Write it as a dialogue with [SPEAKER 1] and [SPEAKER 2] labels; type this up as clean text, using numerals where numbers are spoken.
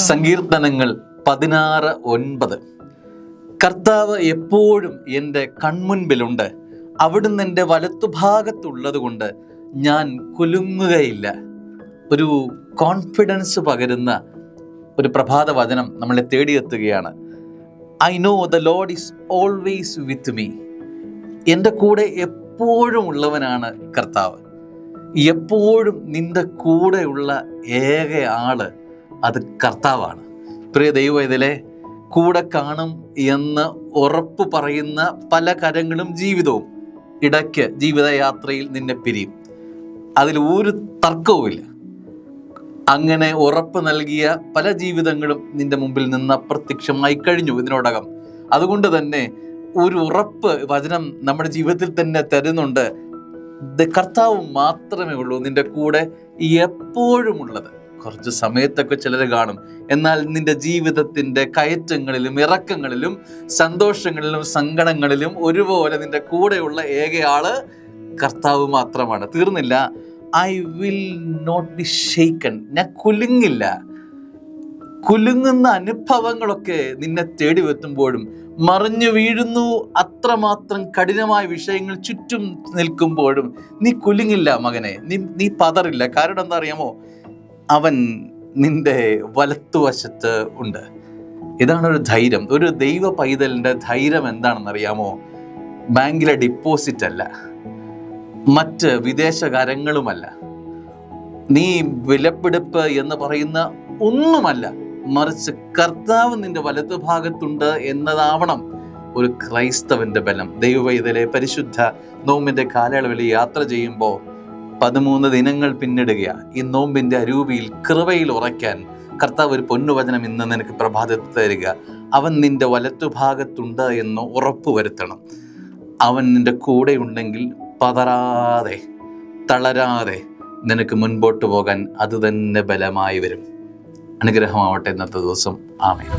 [SPEAKER 1] സങ്കീർത്തനങ്ങൾ 16:9. കർത്താവ് എപ്പോഴും എൻ്റെ കൺമുൻപിലുണ്ട്, അവിടുന്ന് എൻ്റെ വലത്തുഭാഗത്തുള്ളത് കൊണ്ട് ഞാൻ കുലുങ്ങുകയില്ല. ഒരു കോൺഫിഡൻസ് പകരുന്ന ഒരു പ്രഭാത വചനം നമ്മളെ തേടിയെത്തുകയാണ്. I know the Lord is always with me. എൻ്റെ കൂടെ എപ്പോഴും ഉള്ളവനാണ് കർത്താവ്. എപ്പോഴും നിൻ്റെ കൂടെയുള്ള ഏക ആള് അത് കർത്താവാണ്. പ്രിയ ദൈവവേദലേ, കൂടെ കാണും എന്ന് ഉറപ്പ് പറയുന്ന പല കരങ്ങളും ജീവിതവും ഇടയ്ക്ക് ജീവിതയാത്രയിൽ നിന്നെ പിരിയും. അതിൽ ഒരു തർക്കവുമില്ല. അങ്ങനെ ഉറപ്പ് നൽകിയ പല ജീവിതങ്ങളും നിന്റെ മുമ്പിൽ നിന്ന് അപ്രത്യക്ഷമായി കഴിഞ്ഞു ഇതിനോടകം. അതുകൊണ്ട് തന്നെ ഒരു ഉറപ്പ് വചനം നമ്മുടെ ജീവിതത്തിൽ തന്നെ തരുന്നുണ്ട്. കർത്താവ് മാത്രമേ ഉള്ളൂ നിന്റെ കൂടെ എപ്പോഴും ഉള്ളത്. കുറച്ച് സമയത്തൊക്കെ ചിലർ കാണും, എന്നാൽ നിന്റെ ജീവിതത്തിൻ്റെ കയറ്റങ്ങളിലും ഇറക്കങ്ങളിലും സന്തോഷങ്ങളിലും സങ്കടങ്ങളിലും ഒരുപോലെ നിന്റെ കൂടെയുള്ള ഏകയാള് കർത്താവ് മാത്രമാണ്. തീർന്നില്ല. I will not be shaken. ഞാൻ കുലുങ്ങില്ല. കുലുങ്ങുന്ന അനുഭവങ്ങളൊക്കെ നിന്നെ തേടി എത്തുമ്പോഴും മറിഞ്ഞു വീഴുന്നു, അത്രമാത്രം കഠിനമായ വിഷയങ്ങൾ ചുറ്റും നിൽക്കുമ്പോഴും നീ കുലുങ്ങില്ല മകനെ. നീ പതറില്ല. കാരണം എന്താ അറിയാമോ? അവൻ നിന്റെ വലത്തുവശത്ത് ഉണ്ട്. ഇതാണ് ഒരു ധൈര്യം. ഒരു ദൈവ പൈതലിൻ്റെ ധൈര്യം എന്താണെന്നറിയാമോ? ബാങ്കിലെ ഡിപ്പോസിറ്റ് അല്ല, മറ്റ് വിദേശ കരങ്ങളുമല്ല, നീ വിലപിടിപ്പ് എന്ന് പറയുന്ന ഒന്നുമല്ല, മറിച്ച് കർത്താവ് നിന്റെ വലതു ഭാഗത്തുണ്ട് എന്നതാവണം ഒരു ക്രൈസ്തവന്റെ ബലം. ദൈവവൈതലെ പരിശുദ്ധ നോമ്പിന്റെ കാലയളവിൽ യാത്ര ചെയ്യുമ്പോൾ 13 ദിനങ്ങൾ പിന്നിടുകയാണ്. ഈ നോമ്പിന്റെ അരൂപിയിൽ കൃപയിൽ ഉറയ്ക്കാൻ കർത്താവ് ഒരു പൊന്നുവചനം ഇന്ന് നിനക്ക് പ്രഭാതത്തിൽ തരിക. അവൻ നിന്റെ വലത്തുഭാഗത്തുണ്ട് എന്ന് ഉറപ്പ് വരുത്തണം. അവൻ നിന്റെ കൂടെ ഉണ്ടെങ്കിൽ പതറാതെ തളരാതെ നിനക്ക് മുൻപോട്ട് പോകാൻ അത് തന്നെ ബലമായി വരും. അനുഗ്രഹമാവട്ടെ ഇന്നത്തെ ദിവസം. ആമേൻ.